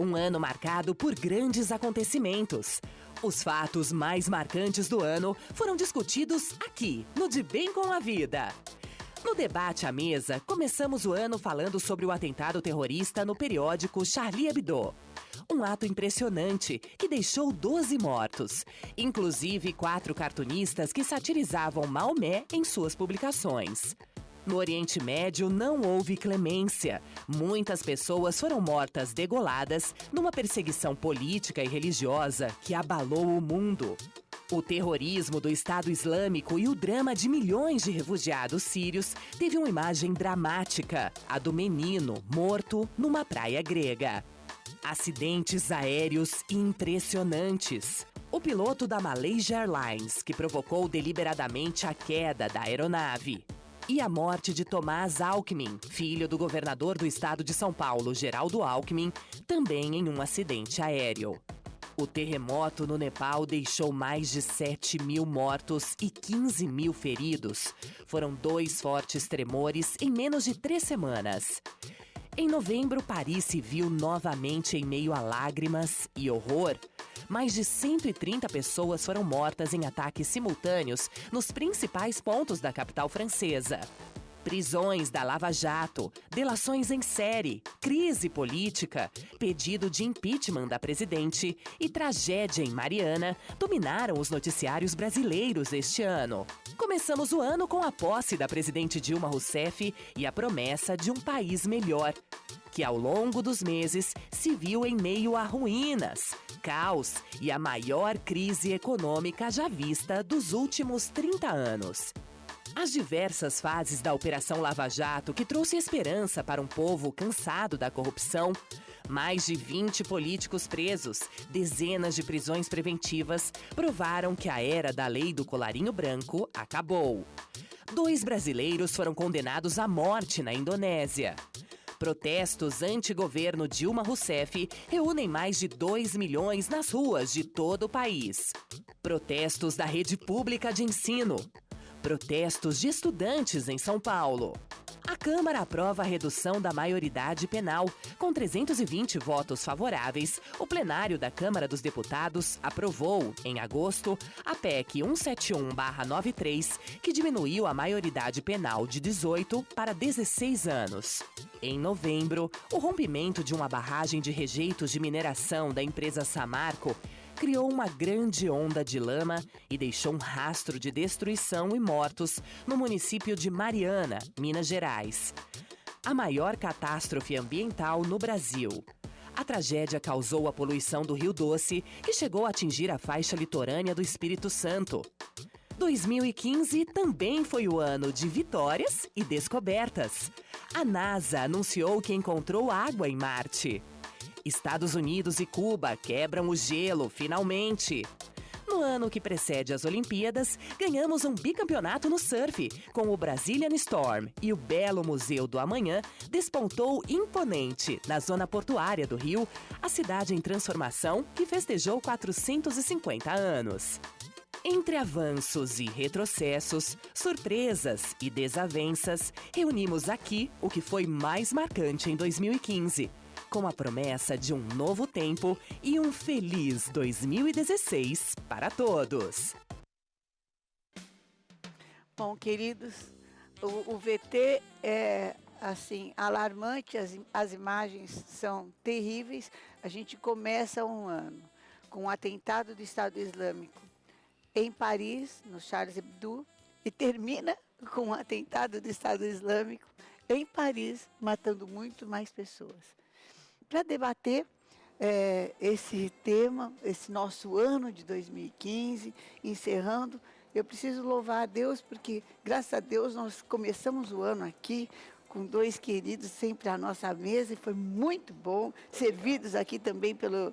Um ano marcado por grandes acontecimentos. Os fatos mais marcantes do ano foram discutidos aqui, no De Bem com a Vida. No debate à mesa, começamos o ano falando sobre o atentado terrorista no periódico Charlie Hebdo. Um ato impressionante que deixou 12 mortos, inclusive 4 cartunistas que satirizavam Maomé em suas publicações. No Oriente Médio não houve clemência. Muitas pessoas foram mortas degoladas numa perseguição política e religiosa que abalou o mundo. O terrorismo do Estado Islâmico e o drama de milhões de refugiados sírios teve uma imagem dramática, a do menino morto numa praia grega. Acidentes aéreos impressionantes. O piloto da Malaysia Airlines, que provocou deliberadamente a queda da aeronave. E a morte de Tomás Alckmin, filho do governador do estado de São Paulo, Geraldo Alckmin, também em um acidente aéreo. O terremoto no Nepal deixou mais de 7.000 mortos e 15.000 feridos. Foram 2 fortes tremores em menos de 3 semanas. Em novembro, Paris se viu novamente em meio a lágrimas e horror. Mais de 130 pessoas foram mortas em ataques simultâneos nos principais pontos da capital francesa. Prisões da Lava Jato, delações em série, crise política, pedido de impeachment da presidente e tragédia em Mariana dominaram os noticiários brasileiros este ano. Começamos o ano com a posse da presidente Dilma Rousseff e a promessa de um país melhor, que ao longo dos meses se viu em meio a ruínas, caos e a maior crise econômica já vista dos últimos 30 anos. As diversas fases da Operação Lava Jato, que trouxe esperança para um povo cansado da corrupção, mais de 20 políticos presos, dezenas de prisões preventivas, provaram que a era da lei do colarinho branco acabou. 2 brasileiros foram condenados à morte na Indonésia. Protestos anti-governo Dilma Rousseff reúnem mais de 2 milhões nas ruas de todo o país. Protestos da rede pública de ensino. Protestos de estudantes em São Paulo. A Câmara aprova a redução da maioridade penal. Com 320 votos favoráveis, o plenário da Câmara dos Deputados aprovou, em agosto, a PEC 171/93, que diminuiu a maioridade penal de 18 para 16 anos. Em novembro, o rompimento de uma barragem de rejeitos de mineração da empresa Samarco criou uma grande onda de lama e deixou um rastro de destruição e mortos no município de Mariana, Minas Gerais. A maior catástrofe ambiental no Brasil. A tragédia causou a poluição do Rio Doce, que chegou a atingir a faixa litorânea do Espírito Santo. 2015 também foi o ano de vitórias e descobertas. A NASA anunciou que encontrou água em Marte. Estados Unidos e Cuba quebram o gelo, finalmente. No ano que precede as Olimpíadas, ganhamos um bicampeonato no surf, com o Brazilian Storm, e o belo Museu do Amanhã despontou imponente na zona portuária do Rio, a cidade em transformação que festejou 450 anos. Entre avanços e retrocessos, surpresas e desavenças, reunimos aqui o que foi mais marcante em 2015. Com a promessa de um novo tempo e um feliz 2016 para todos. Bom, queridos, o VT é, assim, alarmante, as imagens são terríveis. A gente começa um ano com o atentado do Estado Islâmico em Paris, no Charles Hebdo, e termina com o atentado do Estado Islâmico em Paris, matando muito mais pessoas. Para debater esse tema, esse nosso ano de 2015, encerrando, eu preciso louvar a Deus, porque, graças a Deus, nós começamos o ano aqui com 2 queridos sempre à nossa mesa, e foi muito bom, servidos aqui também pelo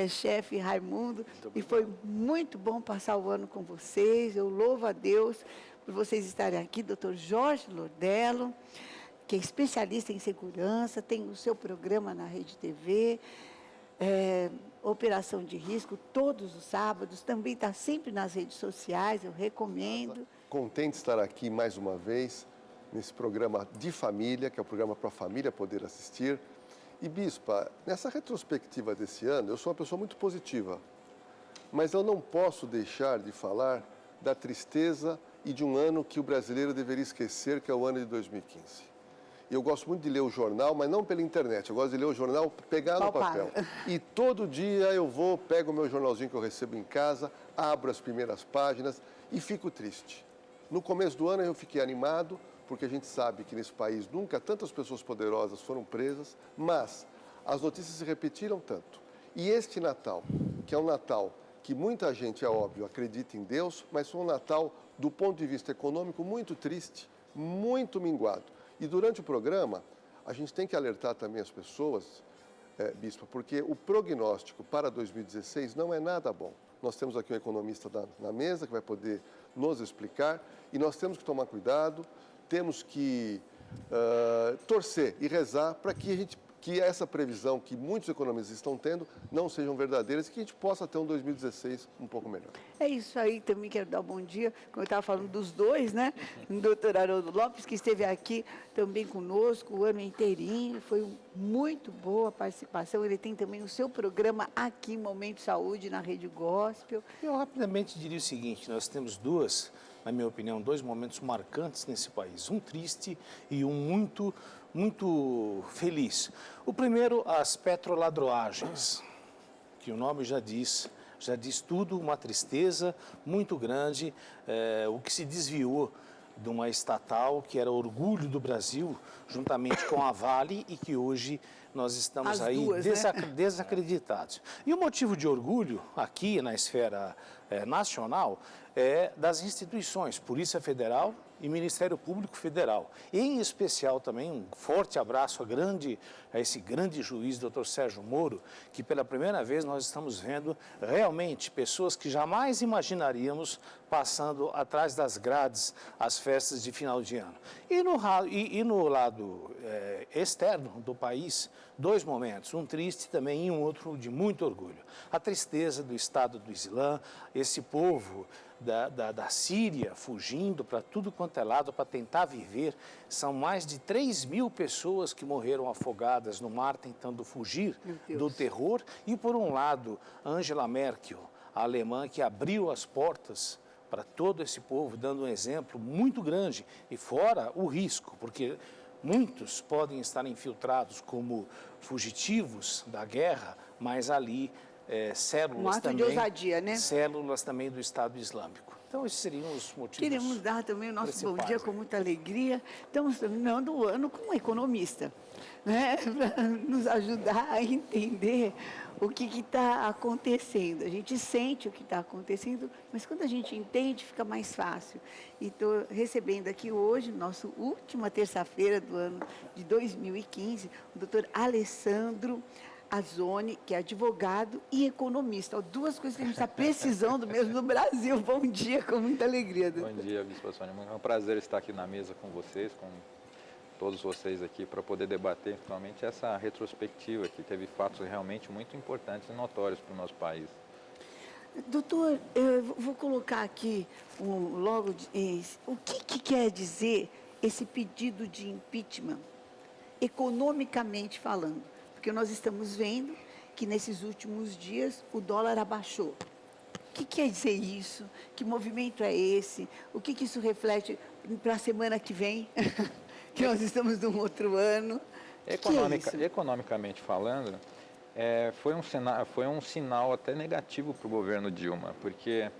chefe Raimundo, e foi muito bom passar o ano com vocês. Eu louvo a Deus por vocês estarem aqui, Dr. Jorge Lordello, que é especialista em segurança, tem o seu programa na Rede TV, Operação de Risco, todos os sábados, também está sempre nas redes sociais, eu recomendo. Contente de estar aqui mais uma vez, nesse programa de família, que é o programa para a família poder assistir. E, Bispa, nessa retrospectiva desse ano, eu sou uma pessoa muito positiva, mas eu não posso deixar de falar da tristeza e de um ano que o brasileiro deveria esquecer, que é o ano de 2015. Eu gosto muito de ler o jornal, mas não pela internet. Eu gosto de ler o jornal, pegar no papel. E todo dia eu vou, pego o meu jornalzinho que eu recebo em casa, abro as primeiras páginas e fico triste. No começo do ano eu fiquei animado, porque a gente sabe que nesse país nunca tantas pessoas poderosas foram presas, mas as notícias se repetiram tanto. E este Natal, que é um Natal que muita gente, é óbvio, acredita em Deus, mas foi um Natal, do ponto de vista econômico, muito triste, muito minguado. E durante o programa, a gente tem que alertar também as pessoas, Bispa, porque o prognóstico para 2016 não é nada bom. Nós temos aqui um economista na mesa que vai poder nos explicar e nós temos que tomar cuidado, temos que torcer e rezar para que essa previsão que muitos economistas estão tendo não sejam verdadeiras e que a gente possa ter um 2016 um pouco melhor. É isso aí, também quero dar um bom dia, como eu estava falando dos dois, né? O doutor Haroldo Lopes, que esteve aqui também conosco o ano inteirinho, foi muito boa a participação, ele tem também o seu programa aqui, Momento Saúde, na Rede Gospel. Eu rapidamente diria o seguinte, nós temos na minha opinião, dois momentos marcantes nesse país, um triste e um muito feliz. O primeiro, as petroladroagens, que o nome já diz tudo, uma tristeza muito grande, o que se desviou de uma estatal que era orgulho do Brasil, juntamente com a Vale, e que hoje nós estamos desacreditados. E o motivo de orgulho aqui na esfera nacional é das instituições, Polícia Federal e Ministério Público Federal. Em especial também um forte abraço a esse grande juiz, Dr. Sérgio Moro, que pela primeira vez nós estamos vendo realmente pessoas que jamais imaginaríamos passando atrás das grades as festas de final de ano. E no lado externo do país, dois momentos, um triste também e um outro de muito orgulho. A tristeza do Estado do Islã, esse povo da Síria fugindo para tudo quanto é lado para tentar viver. São mais de 3.000 pessoas que morreram afogadas no mar tentando fugir do terror. E por um lado, Angela Merkel, a alemã, que abriu as portas para todo esse povo, dando um exemplo muito grande. E fora o risco, porque muitos podem estar infiltrados como fugitivos da guerra, mas ali células também, de ousadia, né? Células também do Estado Islâmico. Então, esses seriam os motivos. Queremos dar também o nosso bom dia com muita alegria. Estamos terminando o ano com um economista, né? Para nos ajudar a entender o que está acontecendo. A gente sente o que está acontecendo, mas quando a gente entende, fica mais fácil. E estou recebendo aqui hoje, nossa última terça-feira do ano de 2015, o doutor Alessandro Azzoni, que é advogado e economista. Duas coisas que a gente está precisando mesmo no Brasil. Bom dia, com muita alegria. Bom dia, Bispa Sônia. É um prazer estar aqui na mesa com vocês, com todos vocês aqui, para poder debater finalmente essa retrospectiva, que teve fatos realmente muito importantes e notórios para o nosso país. Doutor, eu vou colocar aqui o que quer dizer esse pedido de impeachment, economicamente falando? Porque nós estamos vendo que nesses últimos dias o dólar abaixou. O que quer dizer isso? Que movimento é esse? O que isso reflete para a semana que vem? Que nós estamos num outro ano. Economicamente falando, foi um sinal até negativo para o governo Dilma, porque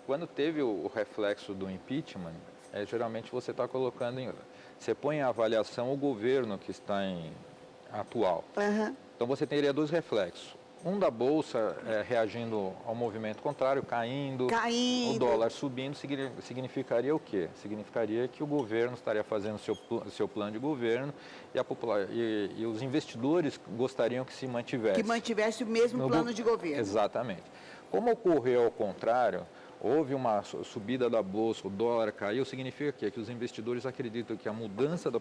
quando teve o reflexo do impeachment, geralmente você está você põe em avaliação o governo que está atual. Uhum. Então você teria dois reflexos. Um da Bolsa reagindo ao movimento contrário, caindo, o dólar subindo, significaria o quê? Significaria que o governo estaria fazendo seu plano de governo e os investidores gostariam que se mantivesse. Que mantivesse o mesmo plano de governo. Exatamente. Como ocorreu ao contrário, houve uma subida da Bolsa, o dólar caiu, significa que os investidores acreditam que a mudança do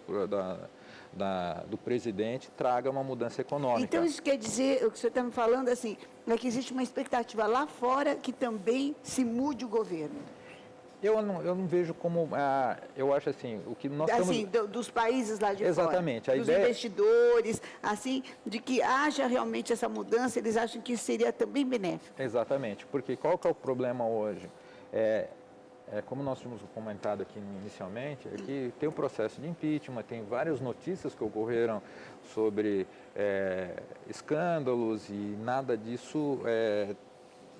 presidente traga uma mudança econômica. Então, isso quer dizer, o que você está me falando, assim, é que existe uma expectativa lá fora que também se mude o governo. Eu não vejo como, eu acho assim, o que nós assim, estamos... dos países lá de Exatamente, fora, a dos ideia... investidores, assim, de que haja realmente essa mudança, eles acham que isso seria também benéfico. Exatamente, porque qual que é o problema hoje? Como nós tínhamos comentado aqui inicialmente, é que tem o processo de impeachment, tem várias notícias que ocorreram sobre escândalos e nada disso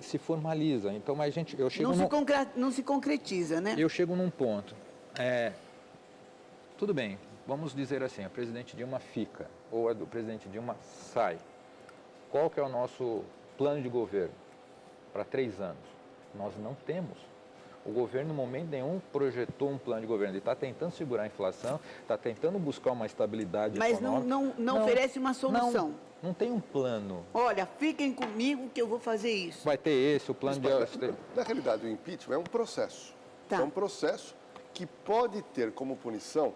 se formaliza. Então, mas eu chego não se concretiza, né? Eu chego num ponto. Tudo bem, vamos dizer assim, a presidente Dilma fica, ou a do presidente Dilma sai. Qual que é o nosso plano de governo para 3 anos? Nós não temos. O governo, no momento nenhum, projetou um plano de governo. Ele está tentando segurar a inflação, está tentando buscar uma estabilidade econômica. Mas não oferece uma solução. Não tem um plano. Olha, fiquem comigo que eu vou fazer isso. Vai ter esse, o plano de... Na realidade, o impeachment é um processo. Tá. É um processo que pode ter como punição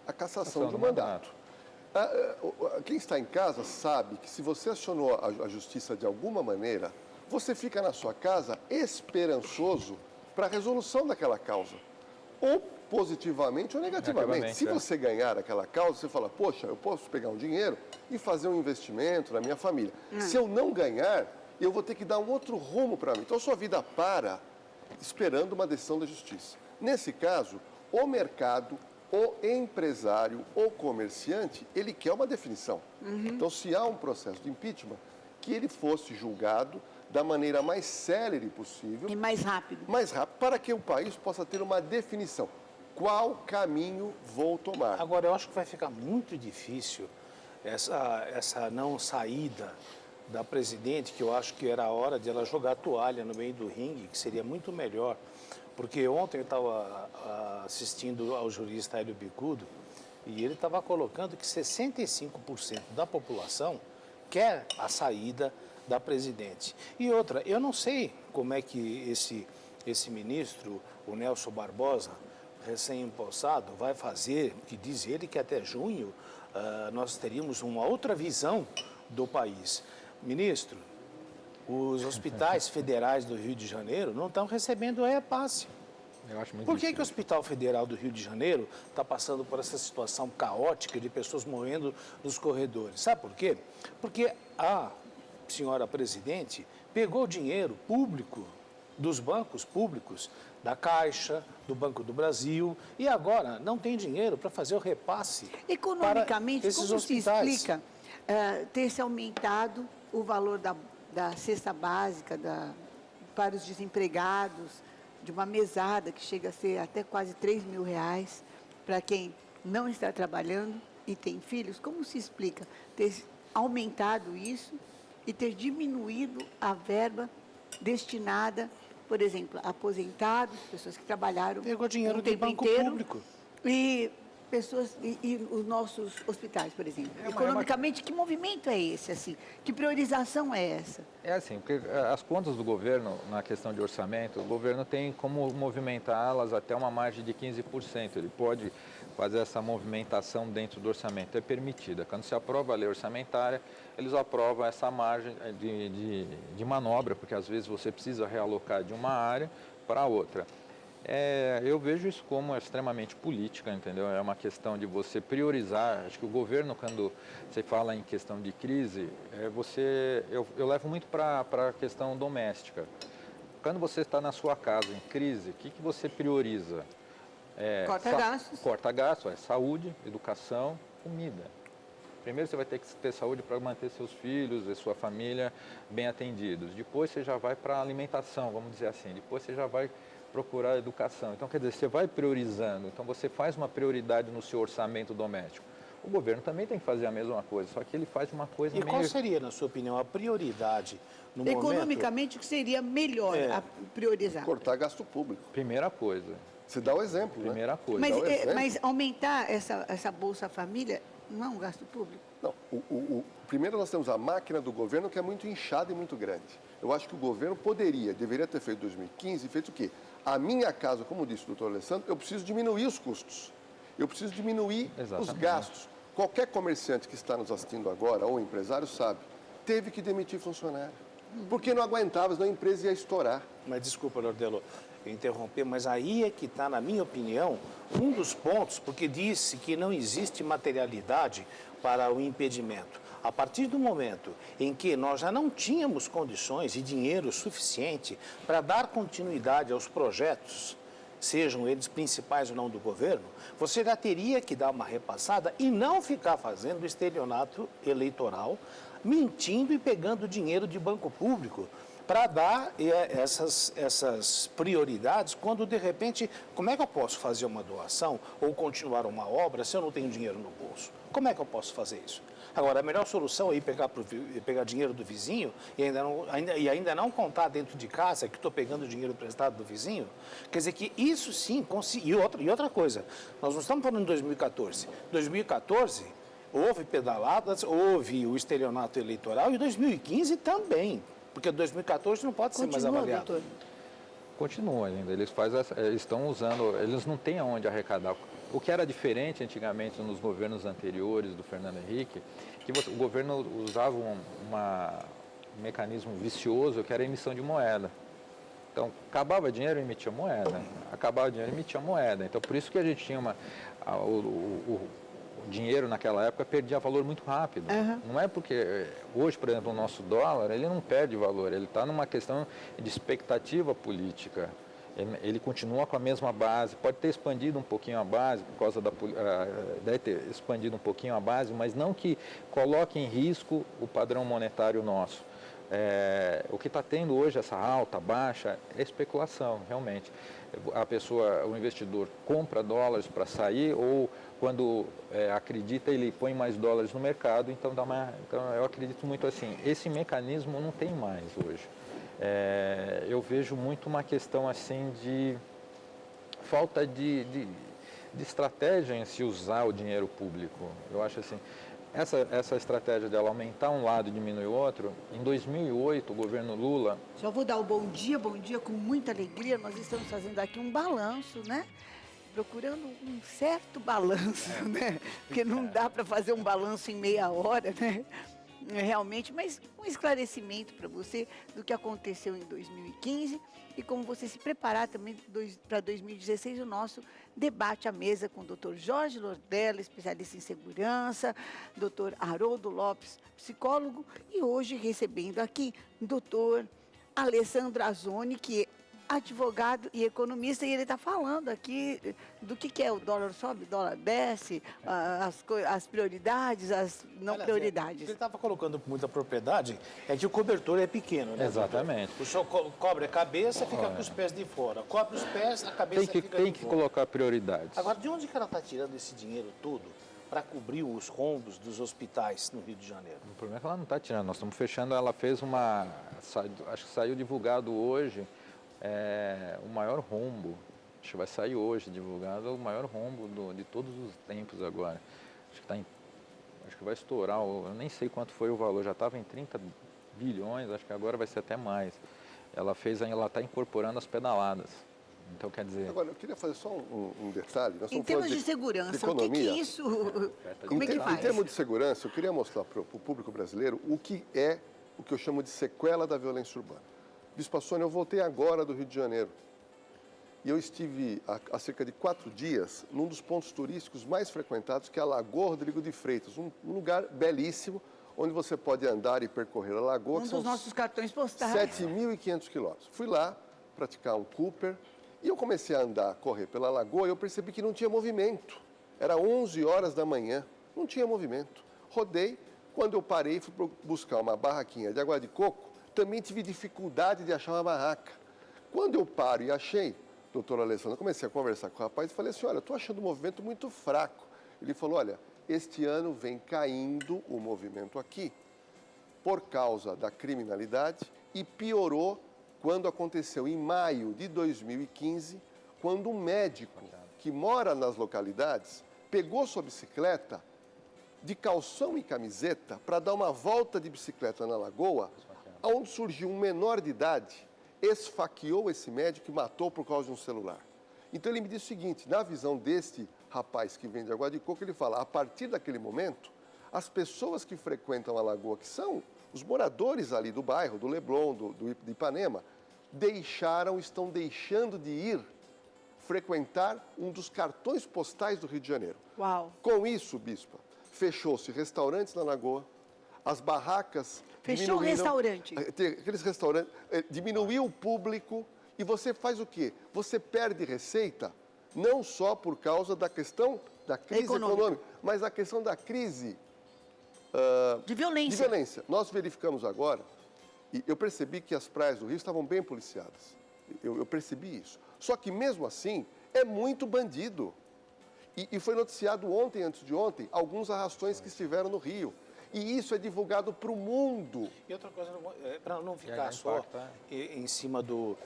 a cassação do mandato. Quem está em casa sabe que se você acionou a justiça de alguma maneira, você fica na sua casa esperançoso para a resolução daquela causa, ou positivamente ou negativamente. Se você ganhar aquela causa, você fala, poxa, eu posso pegar um dinheiro e fazer um investimento na minha família. Se eu não ganhar, eu vou ter que dar um outro rumo para mim. Então, a sua vida para esperando uma decisão da justiça. Nesse caso, o mercado, o empresário, o comerciante, ele quer uma definição. Então, se há um processo de impeachment, que ele fosse julgado da maneira mais célere possível. E mais rápido. Mais rápido, para que o país possa ter uma definição. Qual caminho vou tomar? Agora, eu acho que vai ficar muito difícil essa não saída da presidente, que eu acho que era a hora de ela jogar a toalha no meio do ringue, que seria muito melhor. Porque ontem eu estava assistindo ao jurista Hélio Bicudo e ele estava colocando que 65% da população quer a saída da presidente. E outra, eu não sei como é que esse ministro, o Nelson Barbosa, recém-empossado, vai fazer, que diz ele que até junho nós teríamos uma outra visão do país. Ministro, os hospitais federais do Rio de Janeiro não estão recebendo repasse. Eu acho muito Por que difícil. o Hospital Federal do Rio de Janeiro está passando por essa situação caótica de pessoas morrendo nos corredores? Sabe por quê? Porque a senhora presidente pegou dinheiro público dos bancos públicos, da Caixa, do Banco do Brasil, e agora não tem dinheiro para fazer o repasse. Economicamente, para esses como hospitais. se explica ter se aumentado o valor da cesta básica para os desempregados, de uma mesada que chega a ser até quase R$3.000 para quem não está trabalhando e tem filhos? Como se explica ter aumentado isso e ter diminuído a verba destinada, por exemplo, a aposentados, pessoas que trabalharam Pegou dinheiro o de tempo banco inteiro, público. e pessoas e os nossos hospitais, por exemplo. Economicamente, que movimento é esse, assim? Que priorização é essa? É assim, porque as contas do governo, na questão de orçamento, o governo tem como movimentá-las até uma margem de 15%. Ele pode fazer essa movimentação dentro do orçamento, é permitida. Quando se aprova a lei orçamentária, eles aprovam essa margem de manobra, porque às vezes você precisa realocar de uma área para outra. Eu vejo isso como extremamente política, entendeu? É uma questão de você priorizar. Acho que o governo, quando você fala em questão de crise, eu levo muito para a questão doméstica. Quando você está na sua casa em crise, o que você prioriza? Corta gastos. Corta gastos, saúde, educação, comida. Primeiro você vai ter que ter saúde para manter seus filhos e sua família bem atendidos. Depois você já vai para a alimentação, vamos dizer assim. Depois você já vai procurar a educação. Então, quer dizer, você vai priorizando. Então, você faz uma prioridade no seu orçamento doméstico. O governo também tem que fazer a mesma coisa, só que ele faz uma coisa qual seria, na sua opinião, a prioridade no momento? Economicamente, o que seria melhor a priorizar? Cortar gasto público. Primeira coisa. Você dá o exemplo, Primeira coisa. Mas aumentar essa Bolsa Família não é um gasto público? Não, primeiro nós temos a máquina do governo que é muito inchada e muito grande. Eu acho que o governo deveria ter feito em 2015, feito o quê? A minha casa, como disse o doutor Alessandro, eu preciso diminuir os custos. Eu preciso diminuir os gastos. Qualquer comerciante que está nos assistindo agora, ou empresário, sabe, teve que demitir funcionário. Porque não aguentava, senão a empresa ia estourar. Mas desculpa, Lordelo, interromper, mas aí é que está, na minha opinião, um dos pontos, porque disse que não existe materialidade para o impedimento. A partir do momento em que nós já não tínhamos condições e dinheiro suficiente para dar continuidade aos projetos, sejam eles principais ou não do governo, você já teria que dar uma repassada e não ficar fazendo estelionato eleitoral, mentindo e pegando dinheiro de banco público para dar essas prioridades, quando de repente, como é que eu posso fazer uma doação ou continuar uma obra se eu não tenho dinheiro no bolso? Como é que eu posso fazer isso? Agora, a melhor solução é ir pegar dinheiro do vizinho e ainda não contar dentro de casa que estou pegando dinheiro emprestado do vizinho. Quer dizer que isso sim, e outra coisa, nós não estamos falando de 2014. 2014, houve pedaladas, houve o estelionato eleitoral e 2015 também, porque 2014 não pode ser mais avaliado. Doutor. Continua ainda, eles estão usando, eles não têm aonde arrecadar. O que era diferente antigamente nos governos anteriores do Fernando Henrique, que o governo usava um mecanismo vicioso, que era a emissão de moeda. Então, acabava dinheiro, emitia moeda. Acabava dinheiro, emitia moeda. Então, por isso que a gente tinha o dinheiro naquela época perdia valor muito rápido. Uhum. Não é porque hoje, por exemplo, o nosso dólar, ele não perde valor, ele está numa questão de expectativa política. Ele continua com a mesma base, pode ter expandido um pouquinho a base, por causa deve ter expandido um pouquinho a base, mas não que coloque em risco o padrão monetário nosso. O que está tendo hoje, essa alta, baixa, é especulação, realmente. O investidor compra dólares para sair ou quando acredita, ele põe mais dólares no mercado, então eu acredito muito assim, esse mecanismo não tem mais hoje. Eu vejo muito uma questão assim de falta de estratégia em se usar o dinheiro público. Eu acho assim, essa estratégia dela aumentar um lado e diminuir o outro, em 2008 o governo Lula... Só vou dar o bom dia com muita alegria, nós estamos fazendo aqui um balanço, né? Procurando um certo balanço, né? Porque não dá para fazer um balanço em meia hora, né? Realmente, mas um esclarecimento para você do que aconteceu em 2015 e como você se preparar também para 2016, o nosso debate à mesa com o Dr. Jorge Lordelo, especialista em segurança, Dr. Haroldo Lopes, psicólogo, e hoje recebendo aqui o Dr. Alessandro Azzoni, que é advogado e economista, e ele está falando aqui do que é o dólar sobe, o dólar desce, as prioridades, as não prioridades. Ele estava colocando com muita propriedade, é que o cobertor é pequeno, né? Exatamente. O senhor cobre a cabeça, fica com os pés de fora. Cobre os pés, a cabeça fica de fora. Tem que colocar prioridades. Agora, de onde que ela está tirando esse dinheiro todo para cobrir os rombos dos hospitais no Rio de Janeiro? O problema é que ela não está tirando, nós estamos fechando, ela fez acho que saiu divulgado hoje, o maior rombo, acho que vai sair hoje divulgado, o maior rombo de todos os tempos agora. Acho que vai estourar, eu nem sei quanto foi o valor, já estava em 30 bilhões, acho que agora vai ser até mais. Ela está incorporando as pedaladas. Então, quer dizer... Agora, eu queria fazer só um detalhe. Em termos de segurança, o que é isso? Como é que faz? Em termos de segurança, eu queria mostrar para o público brasileiro o que eu chamo de sequela da violência urbana. Bispo Azzoni, eu voltei agora do Rio de Janeiro e eu estive há cerca de 4 dias num dos pontos turísticos mais frequentados, que é a Lagoa Rodrigo de Freitas, um lugar belíssimo, onde você pode andar e percorrer a lagoa. Um dos nossos cartões postais. 7.500 quilômetros. Fui lá praticar um Cooper e eu comecei a andar, correr pela lagoa e eu percebi que não tinha movimento. Era 11 horas da manhã, não tinha movimento. Rodei, quando eu parei, fui buscar uma barraquinha de água de coco, também tive dificuldade de achar uma barraca. Quando eu paro e achei, doutor Alessandro, eu comecei a conversar com o rapaz e falei assim, olha, eu estou achando o movimento muito fraco. Ele falou, olha, este ano vem caindo o movimento aqui por causa da criminalidade e piorou quando aconteceu em maio de 2015, quando um médico que mora nas localidades pegou sua bicicleta de calção e camiseta para dar uma volta de bicicleta na lagoa, onde surgiu um menor de idade, esfaqueou esse médico e matou por causa de um celular. Então ele me disse o seguinte, na visão deste rapaz que vende água de coco, ele fala, a partir daquele momento, as pessoas que frequentam a lagoa, que são os moradores ali do bairro, do Leblon, de Ipanema, estão deixando de ir frequentar um dos cartões postais do Rio de Janeiro. Uau. Com isso, Bispa, fechou-se restaurantes na Lagoa, as barracas Fechou o restaurante. Aqueles restaurantes, diminuiu o público e você faz o quê? Você perde receita, não só por causa da questão da crise econômica, mas a questão da crise de violência. De violência. Nós verificamos agora, e eu percebi que as praias do Rio estavam bem policiadas. Eu percebi isso. Só que mesmo assim, é muito bandido. E foi noticiado ontem, antes de ontem, alguns arrastões que estiveram no Rio. E isso é divulgado para o mundo. E outra coisa, para não ficar só em cima do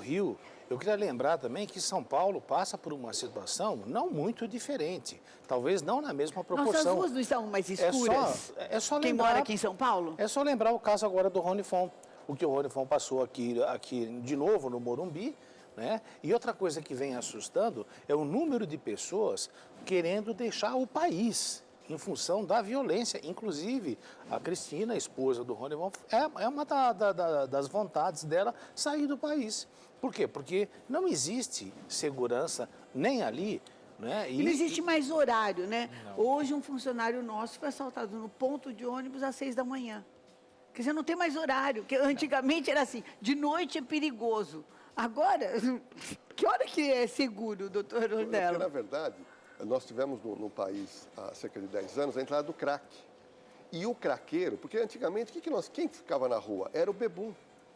Rio, eu queria lembrar também que São Paulo passa por uma situação não muito diferente. Talvez não na mesma proporção. Nossas ruas não estão mais escuras? É só Quem lembrar, mora aqui em São Paulo? É só lembrar o caso agora do Rony Fon. O que o Rony Fon passou aqui de novo no Morumbi. Né? E outra coisa que vem assustando é o número de pessoas querendo deixar o país em função da violência. Inclusive, a Cristina, a esposa do Rony Fon, é uma das vontades dela sair do país. Por quê? Porque não existe segurança nem ali. Né? E não existe mais horário, né? Não. Hoje um funcionário nosso foi assaltado no ponto de ônibus às 6 da manhã. Quer dizer, não tem mais horário. Porque antigamente era assim, de noite é perigoso. Agora, que hora que é seguro, doutor Ornella? Porque, na verdade, nós tivemos no país, há cerca de 10 anos, a entrada do crack. E o craqueiro, porque antigamente, quem ficava na rua? Era o bebum.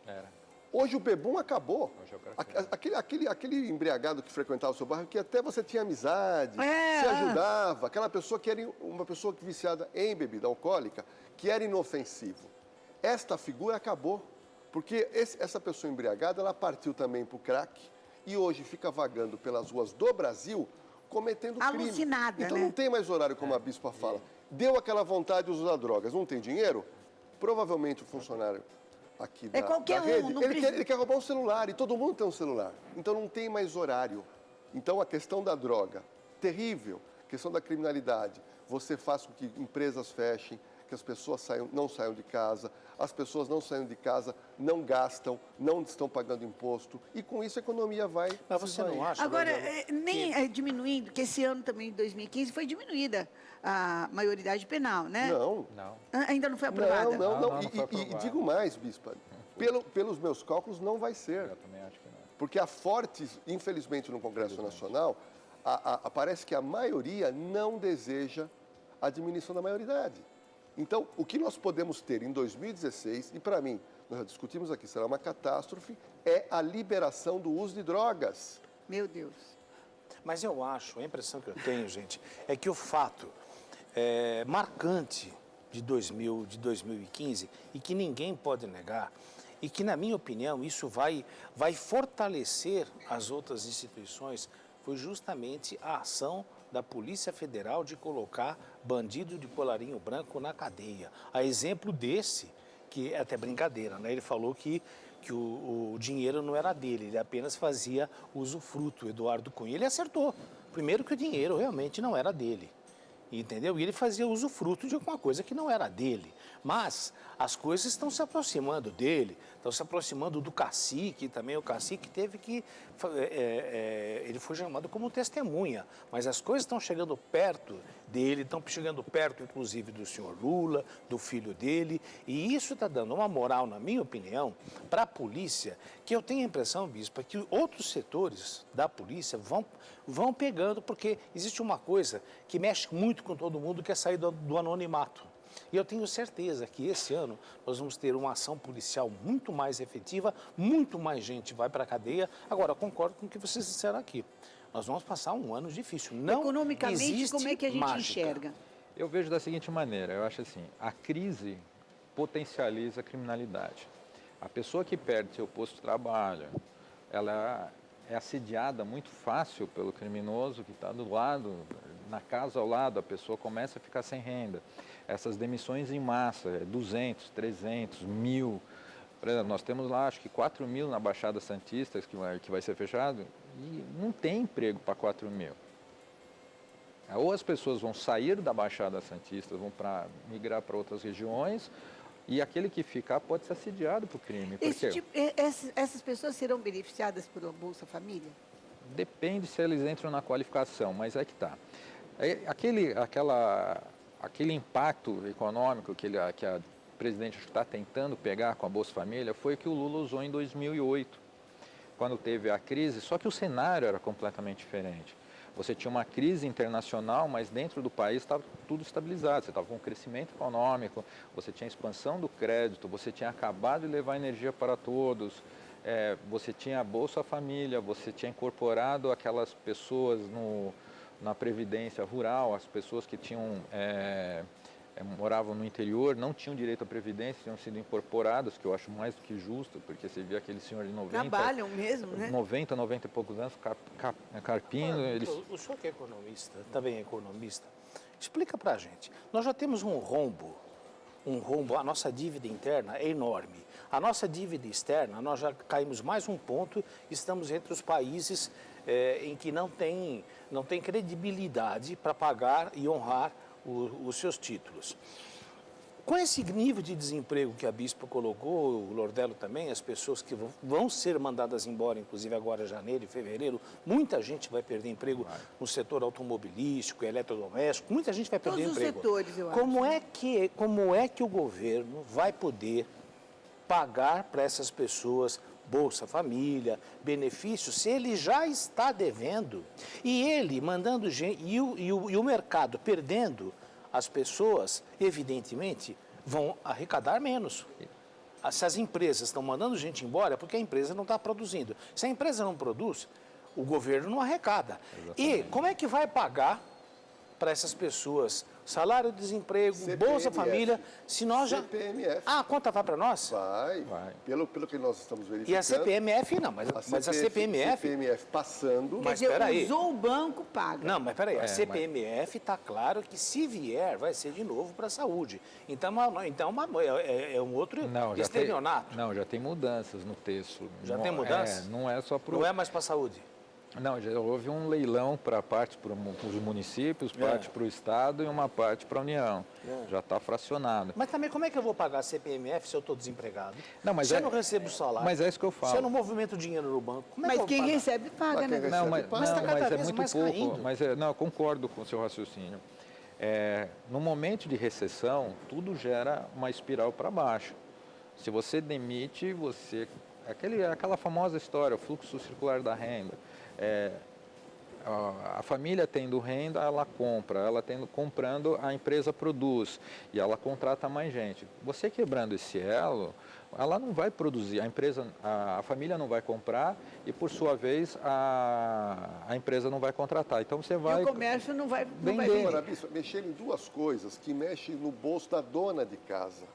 Era. Hoje o bebum acabou. Hoje é o aquele embriagado que frequentava o seu bairro, que até você tinha amizade, se ajudava, aquela pessoa que era uma pessoa viciada em bebida alcoólica, que era inofensivo. Esta figura acabou, porque essa pessoa embriagada, ela partiu também para o crack e hoje fica vagando pelas ruas do Brasil cometendo crime. Alucinada, então né? não tem mais horário, como a bispa fala. Deu aquela vontade de usar drogas, não tem dinheiro? Provavelmente o funcionário aqui da rede, ele quer roubar um celular e todo mundo tem um celular. Então não tem mais horário. Então a questão da droga, terrível. A questão da criminalidade, você faz com que empresas fechem, que as pessoas não saiam de casa, as pessoas não saiam de casa, não gastam, não estão pagando imposto, e com isso a economia vai... Mas você não acha... Agora, nem diminuindo, porque esse ano também, em 2015, foi diminuída a maioridade penal, né? Não. Ainda não foi aprovada? Não. E digo mais, bispa, pelos meus cálculos não vai ser. Eu também acho que não. Porque há fortes, infelizmente no Congresso Nacional, parece que a maioria não deseja a diminuição da maioridade. Então, o que nós podemos ter em 2016, e para mim, nós já discutimos aqui, será uma catástrofe, é a liberação do uso de drogas. Meu Deus. Mas eu acho, a impressão que eu tenho, gente, é que o fato marcante de 2015, e que ninguém pode negar, e que, na minha opinião, isso vai fortalecer as outras instituições, foi justamente a ação da Polícia Federal de colocar bandido de colarinho branco na cadeia. A exemplo desse, que é até brincadeira, né? Ele falou que o dinheiro não era dele, ele apenas fazia usufruto, Eduardo Cunha. Ele acertou. Primeiro que o dinheiro realmente não era dele, entendeu? E ele fazia usufruto de alguma coisa que não era dele. Mas as coisas estão se aproximando dele, estão se aproximando do cacique também. O cacique teve que... ele foi chamado como testemunha, mas as coisas estão chegando perto dele, estão chegando perto, inclusive, do senhor Lula, do filho dele, e isso está dando uma moral, na minha opinião, para a polícia, que eu tenho a impressão, bispa, que outros setores da polícia vão pegando, porque existe uma coisa que mexe muito com todo mundo, que é sair do anonimato. E eu tenho certeza que esse ano nós vamos ter uma ação policial muito mais efetiva, muito mais gente vai para a cadeia. Agora, eu concordo com o que vocês disseram aqui. Nós vamos passar um ano difícil. Não economicamente, como é que a gente enxerga? Eu vejo da seguinte maneira, eu acho assim, a crise potencializa a criminalidade. A pessoa que perde seu posto de trabalho, ela é assediada muito fácil pelo criminoso que está do lado, na casa ao lado, a pessoa começa a ficar sem renda. Essas demissões em massa, 200, 300, 1.000. Por exemplo, nós temos lá, acho que 4.000 na Baixada Santista, que vai ser fechado, e não tem emprego para 4.000. Ou as pessoas vão sair da Baixada Santista, vão migrar para outras regiões, E aquele que ficar pode ser assediado por crime. Porque Essas pessoas serão beneficiadas por uma Bolsa Família? depende se eles entram na qualificação, mas é que está. Aquele impacto econômico que a presidente está tentando pegar com a Bolsa Família foi que o Lula usou em 2008, quando teve a crise, só que o cenário era completamente diferente. Você tinha uma crise internacional, mas dentro do país estava tudo estabilizado. Você estava com um crescimento econômico, você tinha expansão do crédito, você tinha acabado de levar energia para todos, você tinha a Bolsa Família, você tinha incorporado aquelas pessoas na Previdência Rural, as pessoas que tinham... moravam no interior, não tinham direito à Previdência, tinham sido incorporados, que eu acho mais do que justo, porque você vê aquele senhor de 90... Trabalham mesmo, né? 90 e poucos anos, carpindo... O senhor que é economista, também é economista, explica pra gente. Nós já temos um rombo, a nossa dívida interna é enorme. A nossa dívida externa, nós já caímos mais um ponto, estamos entre os países em que não tem credibilidade para pagar e honrar os seus títulos. Com esse nível de desemprego que a Bispo colocou, o Lordello também, as pessoas que vão ser mandadas embora, inclusive agora janeiro e fevereiro, muita gente vai perder emprego no setor automobilístico, eletrodoméstico, muita gente vai perder emprego. Todos os setores, eu acho. Como é que o governo vai poder pagar para essas pessoas Bolsa Família, benefícios, se ele já está devendo e ele mandando gente, e o mercado perdendo, as pessoas, evidentemente, vão arrecadar menos. Se as empresas estão mandando gente embora, é porque a empresa não está produzindo. Se a empresa não produz, o governo não arrecada. Exatamente. E como é que vai pagar para essas pessoas salário, desemprego, CPMF, Bolsa Família, se nós já... CPMF. Ah, a conta vai para nós? Vai. Pelo que nós estamos verificando. E a CPMF não, mas a CPMF... CPMF passando... Mas espera aí. Usou o banco, paga. Não, mas peraí, a CPMF está claro que se vier, vai ser de novo para a saúde. Então é um outro estelionato. Já tem mudanças no texto. Já tem mudanças? Não é só para... Não é mais para a saúde? Não, já houve um leilão para parte para os municípios, parte para o Estado e uma parte para a União. Já está fracionado. Mas também como é que eu vou pagar a CPMF se eu estou desempregado? Não, mas se eu não recebo salário? Mas é isso que eu falo. Se eu não movimento dinheiro no banco, como é que eu vou pagar? Mas quem recebe paga, né? Mas está cada vez muito mais pouco. caindo. Mas eu concordo com o seu raciocínio. No momento de recessão, tudo gera uma espiral para baixo. Se você demite, aquela famosa história, o fluxo circular da renda. A família tendo renda, ela compra, comprando, a empresa produz e ela contrata mais gente. Você quebrando esse elo, ela não vai produzir, a família não vai comprar e, por sua vez, a empresa não vai contratar. Então você vai... E o comércio não vai vender. Agora, Bispo, mexer em duas coisas que mexem no bolso da dona de casa,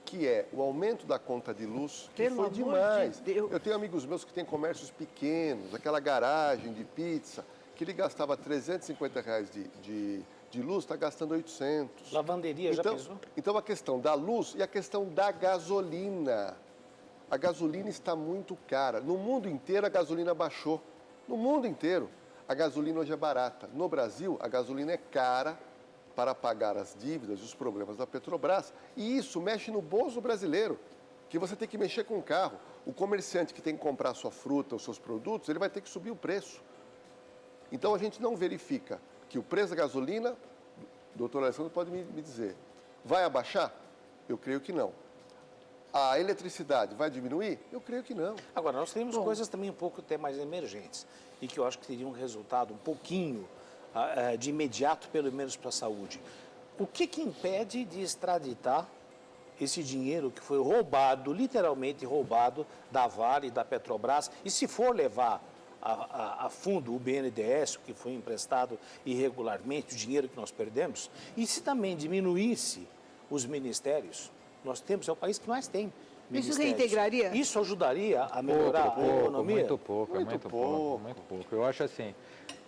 que é o aumento da conta de luz, que foi demais. Eu tenho amigos meus que têm comércios pequenos, aquela garagem de pizza, que ele gastava R$350 de luz, está gastando 800. Lavanderia, já pensou? Então a questão da luz e a questão da gasolina. A gasolina está muito cara. No mundo inteiro a gasolina baixou. No mundo inteiro. A gasolina hoje é barata. No Brasil, a gasolina é cara para pagar as dívidas e os problemas da Petrobras. E isso mexe no bolso brasileiro, que você tem que mexer com o carro. O comerciante que tem que comprar sua fruta, os seus produtos, ele vai ter que subir o preço. Então a gente não verifica que o preço da gasolina, o doutor Alessandro pode me dizer, vai abaixar? Eu creio que não. A eletricidade vai diminuir? Eu creio que não. Agora, nós temos coisas também um pouco até mais emergentes e que eu acho que teriam um resultado um pouquinho de imediato, pelo menos para a saúde. O que impede de extraditar esse dinheiro que foi roubado, literalmente roubado, da Vale, da Petrobras, e se for levar a fundo o BNDES, que foi emprestado irregularmente, o dinheiro que nós perdemos, e se também diminuísse os ministérios, nós temos, é o país que mais tem ministérios. Isso reintegraria? Isso ajudaria a melhorar a economia? Muito pouco. Eu acho assim...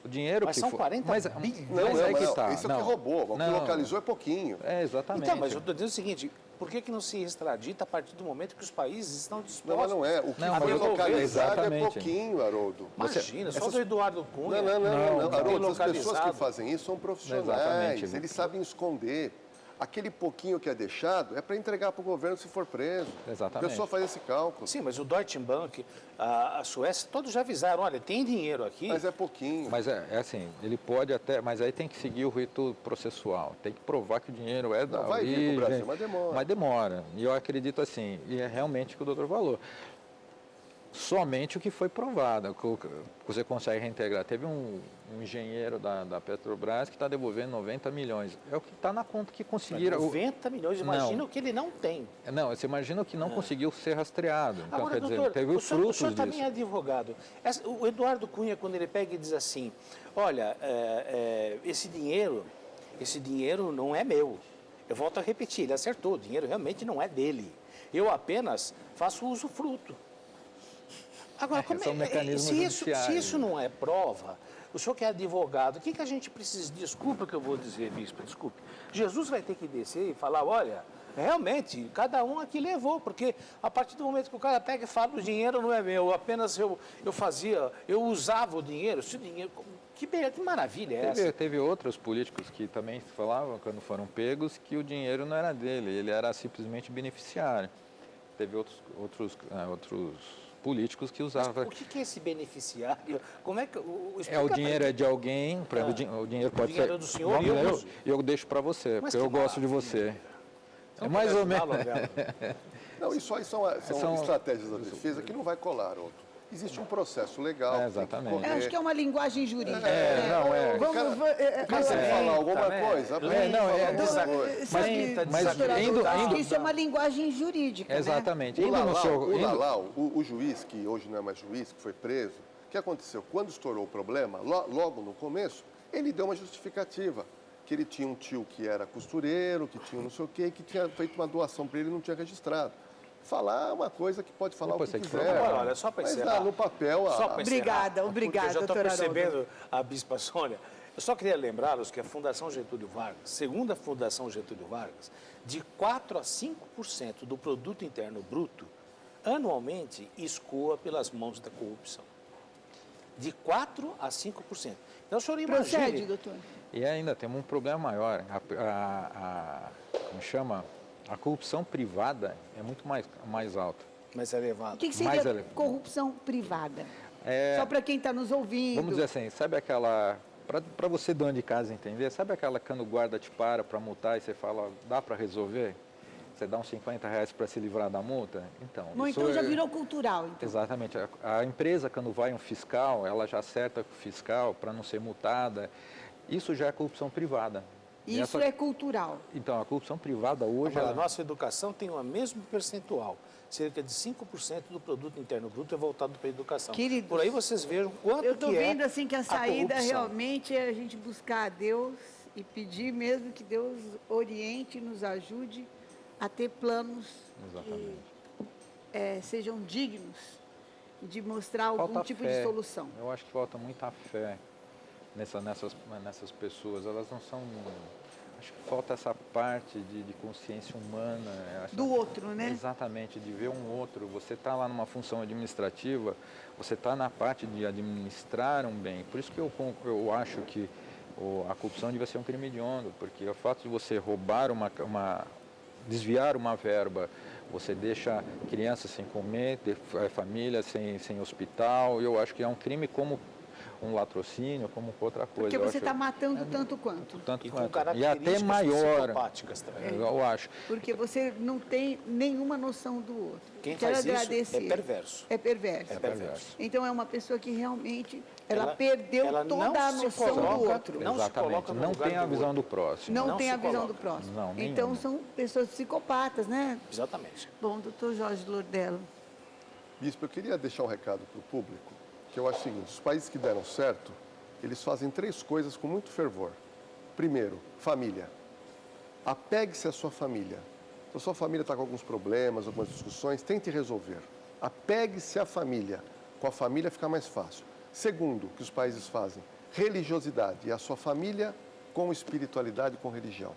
O dinheiro mas que são for... 40 bilhões. Tá. Isso é o que roubou, o que localizou é pouquinho. Exatamente. Então, mas eu estou dizendo o seguinte, por que não se extradita a partir do momento que os países estão dispostos? Mas não é. O que foi localizado é pouquinho, Haroldo. Imagina, só do Eduardo Cunha. Não, Haroldo, as pessoas que fazem isso são profissionais, eles sabem esconder. Aquele pouquinho que é deixado é para entregar para o governo se for preso. Exatamente. A pessoa faz esse cálculo. Sim, mas o Deutsche Bank, a Suécia, todos já avisaram, olha, tem dinheiro aqui. Mas é pouquinho. Mas é assim, ele pode até, mas aí tem que seguir o rito processual, tem que provar que o dinheiro é da Não, vai vir pro Brasil, mas demora. Mas demora, e eu acredito assim, e é realmente o que o doutor falou, somente o que foi provado, que você consegue reintegrar. Teve um engenheiro da Petrobras que está devolvendo 90 milhões, é o que está na conta que conseguiram. 90 milhões, imagina o que ele não tem. Não, você imagina o que não conseguiu ser rastreado, então Agora, quer doutor, dizer, teve o senhor frutos disso. também é advogado. O Eduardo Cunha, quando ele pega e diz assim, olha, esse dinheiro não é meu. Eu volto a repetir, ele acertou, o dinheiro realmente não é dele. Eu apenas faço usufruto. Agora, São mecanismos se judiciais. isso não é prova, o senhor que é advogado, o que a gente precisa? Desculpa que eu vou dizer, bispo, desculpe. Jesus vai ter que descer e falar, olha, realmente, cada um aqui levou, porque a partir do momento que o cara pega e fala, o dinheiro não é meu, apenas eu usava o dinheiro, se o dinheiro... Que maravilha é essa? Teve outros políticos que também falavam, quando foram pegos, que o dinheiro não era dele, ele era simplesmente beneficiário. Teve outros políticos que usavam. Mas o que é esse beneficiário? Como é que O dinheiro é de alguém, o dinheiro pode dinheiro ser. é do senhor e eu uso. Eu deixo para você, Mas porque eu gosto de você. É mais ou menos. Não, isso aí são estratégias da defesa que não vai colar, outro. Existe um processo legal. Exatamente. Acho que é uma linguagem jurídica. Mas falar alguma coisa? Acho que isso é uma linguagem jurídica. Exatamente. O juiz, que hoje não é mais juiz, que foi preso, o que aconteceu? Quando estourou o problema, logo no começo, ele deu uma justificativa. Que ele tinha um tio que era costureiro, que tinha não sei o quê, que tinha feito uma doação para ele e não tinha registrado. Falar uma coisa que pode falar o que quiser. Olha, só para encerrar. Mas no papel... Obrigada, eu já estou doutora percebendo a bispa Sônia. Eu só queria lembrá-los que a Fundação Getúlio Vargas, segundo a Fundação Getúlio Vargas, de 4% a 5% do produto interno bruto, anualmente escoa pelas mãos da corrupção. De 4% a 5%. Então, o senhor imagine... Procede, doutor. E ainda temos um problema maior. Como chama? A corrupção privada é muito mais alta. Mais elevada. O que seria corrupção privada? Só para quem está nos ouvindo. Vamos dizer assim, sabe aquela... Para você, dono de casa, entender, sabe aquela quando o guarda te para multar e você fala, dá para resolver? Você dá uns R$50 para se livrar da multa? Então já virou cultural. Então. Exatamente. A empresa, quando vai um fiscal, ela já acerta com o fiscal para não ser multada. Isso já é corrupção privada. Isso é cultural. Então, a corrupção privada hoje... A nossa educação tem o mesmo percentual. Cerca de 5% do produto interno bruto é voltado para a educação. Queridos, por aí vocês vejam quanto que é. Eu estou vendo assim que a saída corrupção. realmente é a gente buscar a Deus e pedir mesmo que Deus oriente e nos ajude a ter planos que sejam dignos de mostrar algum tipo de solução. Eu acho que falta muita fé nessas pessoas. Elas não são... Acho que falta essa parte de consciência humana. Do outro, né? Exatamente, de ver um outro. Você está lá numa função administrativa, você está na parte de administrar um bem. Por isso que eu acho que a corrupção devia ser um crime hediondo, porque o fato de você roubar desviar uma verba, você deixa crianças sem comer, família sem hospital, eu acho que é um crime como um latrocínio, como outra coisa. Porque você está matando tanto quanto. E com E até maior, também. eu acho. Porque você não tem nenhuma noção do outro. Quem faz isso é perverso. É perverso. É perverso. Então é uma pessoa que realmente ela perdeu toda a noção do outro. Exatamente. Não tem a visão do próximo. Não tem a visão do próximo. Não, então são pessoas psicopatas, né? Exatamente. Bom, doutor Jorge Lordello. Bispo, eu queria deixar um recado para o público, que eu acho o seguinte: os países que deram certo, eles fazem 3 coisas com muito fervor. Primeiro, família. Apegue-se à sua família. Se a sua família está com alguns problemas, algumas discussões, tente resolver. Apegue-se à família. Com a família fica mais fácil. Segundo, que os países fazem, religiosidade. E a sua família com espiritualidade, com religião.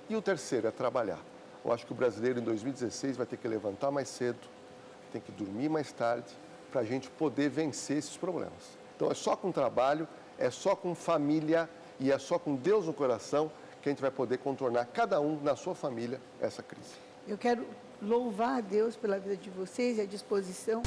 E o terceiro é trabalhar. Eu acho que o brasileiro em 2016 vai ter que levantar mais cedo, tem que dormir mais tarde, para a gente poder vencer esses problemas. Então é só com trabalho, é só com família e é só com Deus no coração que a gente vai poder contornar, cada um na sua família, essa crise. Eu quero louvar a Deus pela vida de vocês e a disposição